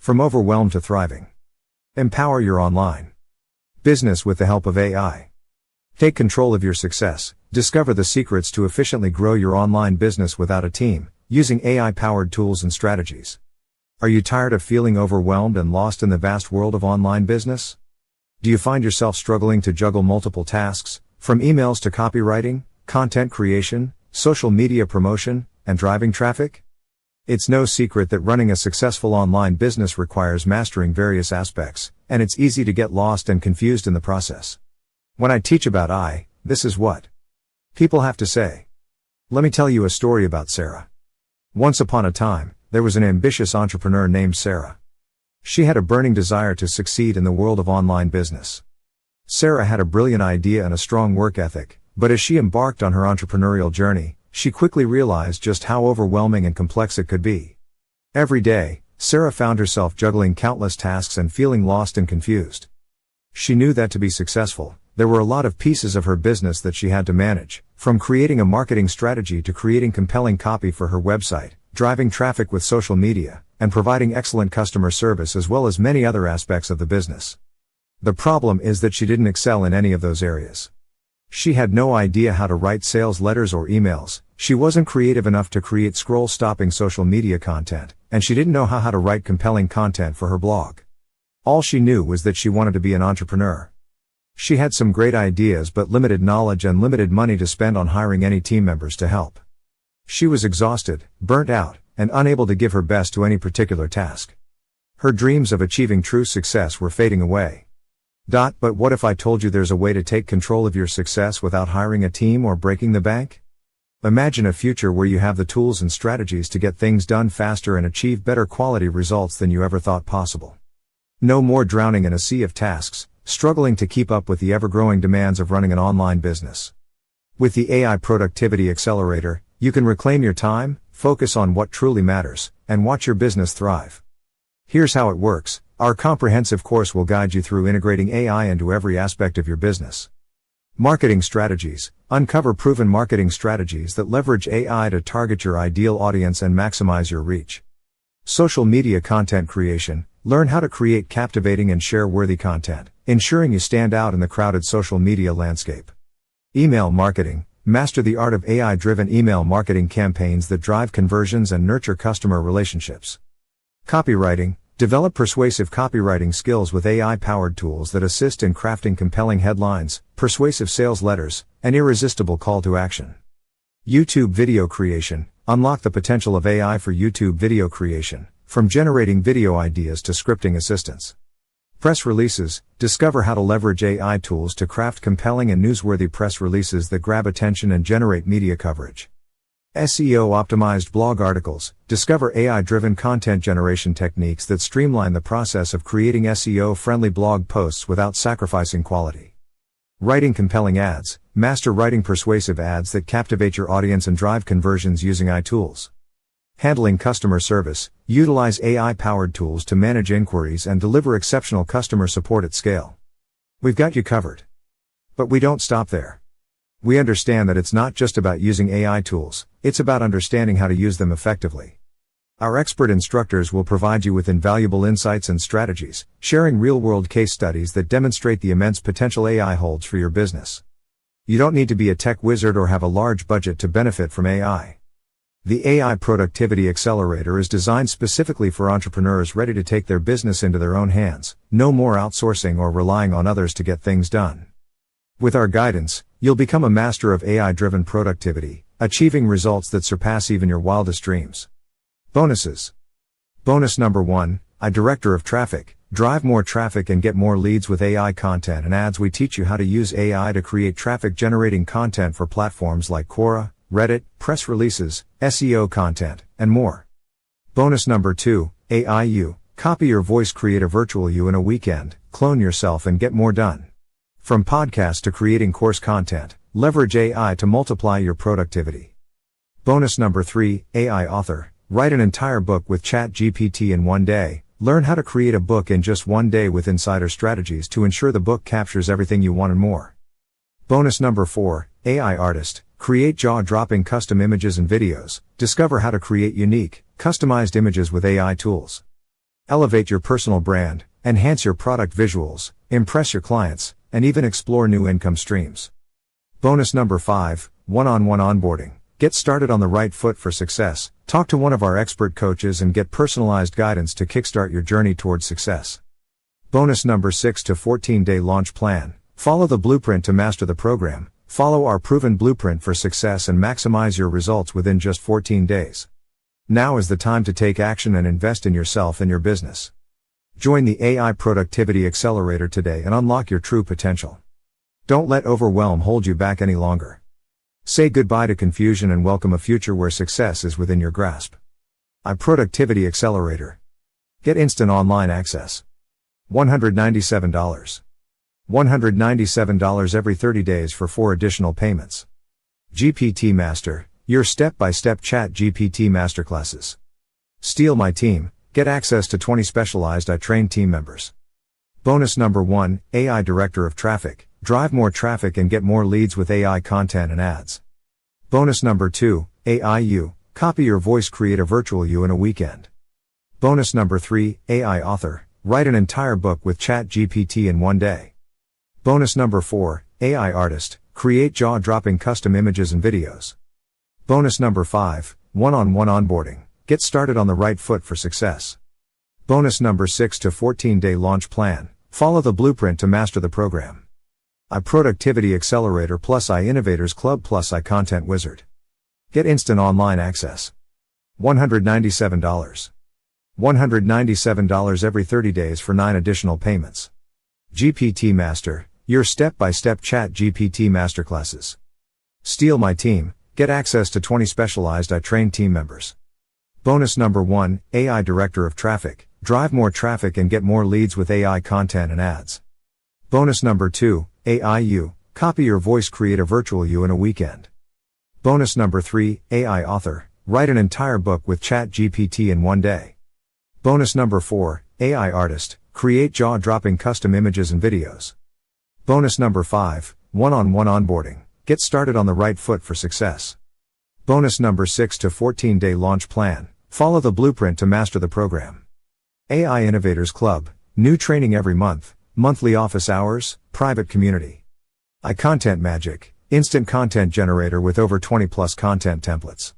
From overwhelmed to thriving. Empower your online business with the help of AI. Take control of your success. Discover the secrets to efficiently grow your online business without a team, using AI-powered tools and strategies. Are you tired of feeling overwhelmed and lost in the vast world of online business? Do you find yourself struggling to juggle multiple tasks, from emails to copywriting, content creation, social media promotion, and driving traffic? It's no secret that running a successful online business requires mastering various aspects, and it's easy to get lost and confused in the process. When I teach about this is what people have to say. Let me tell you a story about Sarah. Once upon a time, there was an ambitious entrepreneur named Sarah. She had a burning desire to succeed in the world of online business. Sarah had a brilliant idea and a strong work ethic, but as she embarked on her entrepreneurial journey, she quickly realized just how overwhelming and complex it could be. Every day, Sarah found herself juggling countless tasks and feeling lost and confused. She knew that to be successful, there were a lot of pieces of her business that she had to manage, from creating a marketing strategy to creating compelling copy for her website, driving traffic with social media, and providing excellent customer service, as well as many other aspects of the business. The problem is that she didn't excel in any of those areas. She had no idea how to write sales letters or emails, she wasn't creative enough to create scroll-stopping social media content, and she didn't know how to write compelling content for her blog. All she knew was that she wanted to be an entrepreneur. She had some great ideas but limited knowledge and limited money to spend on hiring any team members to help. She was exhausted, burnt out, and unable to give her best to any particular task. Her dreams of achieving true success were fading away. But what if I told you there's a way to take control of your success without hiring a team or breaking the bank? Imagine a future where you have the tools and strategies to get things done faster and achieve better quality results than you ever thought possible. No more drowning in a sea of tasks, struggling to keep up with the ever-growing demands of running an online business. With the AI Productivity Accelerator, you can reclaim your time, focus on what truly matters, and watch your business thrive. Here's how it works. Our comprehensive course will guide you through integrating AI into every aspect of your business. Marketing strategies. Uncover proven marketing strategies that leverage AI to target your ideal audience and maximize your reach. Social media content creation. Learn how to create captivating and share-worthy content, ensuring you stand out in the crowded social media landscape. Email marketing. Master the art of AI-driven email marketing campaigns that drive conversions and nurture customer relationships. Copywriting. Develop persuasive copywriting skills with AI-powered tools that assist in crafting compelling headlines, persuasive sales letters, and irresistible call to action. YouTube video creation. Unlock the potential of AI for YouTube video creation, from generating video ideas to scripting assistance. Press releases. Discover how to leverage AI tools to craft compelling and newsworthy press releases that grab attention and generate media coverage. SEO-optimized blog articles. Discover AI-driven content generation techniques that streamline the process of creating SEO-friendly blog posts without sacrificing quality. Writing compelling ads. Master writing persuasive ads that captivate your audience and drive conversions using AI tools. Handling customer service. Utilize AI-powered tools to manage inquiries and deliver exceptional customer support at scale. We've got you covered. But we don't stop there. We understand that it's not just about using AI tools, it's about understanding how to use them effectively. Our expert instructors will provide you with invaluable insights and strategies, sharing real-world case studies that demonstrate the immense potential AI holds for your business. You don't need to be a tech wizard or have a large budget to benefit from AI. The AI Productivity Accelerator is designed specifically for entrepreneurs ready to take their business into their own hands, no more outsourcing or relying on others to get things done. With our guidance, you'll become a master of AI-driven productivity, achieving results that surpass even your wildest dreams. Bonuses. Bonus number 1, Director of Traffic. Drive more traffic and get more leads with AI content and ads. We teach you how to use AI to create traffic-generating content for platforms like Quora, Reddit, press releases, SEO content, and more. Bonus number 2, AI You. Copy your voice, create a virtual you in a weekend, clone yourself and get more done. From podcasts to creating course content, leverage AI to multiply your productivity. Bonus number 3, AI Author. Write an entire book with ChatGPT in one day. Learn how to create a book in just one day with insider strategies to ensure the book captures everything you want and more. Bonus number 4, AI Artist. Create jaw-dropping custom images and videos. Discover how to create unique, customized images with AI tools. Elevate your personal brand, enhance your product visuals, impress your clients, and even explore new income streams. Bonus number 5, one-on-one onboarding. Get started on the right foot for success. Talk to one of our expert coaches and get personalized guidance to kickstart your journey towards success. Bonus number 6 to 14-day launch plan. Follow the blueprint to master the program. Follow our proven blueprint for success and maximize your results within just 14 days. Now is the time to take action and invest in yourself and your business. Join the AI Productivity Accelerator today and unlock your true potential. Don't let overwhelm hold you back any longer. Say goodbye to confusion and welcome a future where success is within your grasp. AI Productivity Accelerator. Get instant online access. $197. $197 every 30 days for 4 additional payments. GPT Master, your step-by-step chat GPT masterclasses. Steal my team, get access to 20 specialized AI-trained team members. Bonus number 1, AI Director of Traffic, drive more traffic and get more leads with AI content and ads. Bonus number 2, AI You, copy your voice, create a virtual you in a weekend. Bonus number 3, AI Author, write an entire book with Chat GPT in 1 day. Bonus number 4, AI Artist, create jaw-dropping custom images and videos. Bonus number 5, one-on-one onboarding, get started on the right foot for success. Bonus number 6 to 14-day launch plan, follow the blueprint to master the program. AI Productivity Accelerator plus AI Innovators Club plus AI Content Wizard. Get instant online access. $197. $197 every 30 days for 9 additional payments. GPT Master, your step-by-step chat GPT masterclasses. Steal my team, get access to 20 specialized AI-trained team members. Bonus number 1, AI Director of Traffic, drive more traffic and get more leads with AI content and ads. Bonus number 2, AI You, copy your voice, create a virtual you in a weekend. Bonus number 3, AI Author, write an entire book with Chat GPT in 1 day. Bonus number 4, AI Artist, create jaw-dropping custom images and videos. Bonus number 5, one-on-one onboarding, get started on the right foot for success. Bonus number 6 to 14-day launch plan, follow the blueprint to master the program. AI Innovators Club, new training every month, monthly office hours, private community. AI Content Magic, instant content generator with over 20 plus content templates.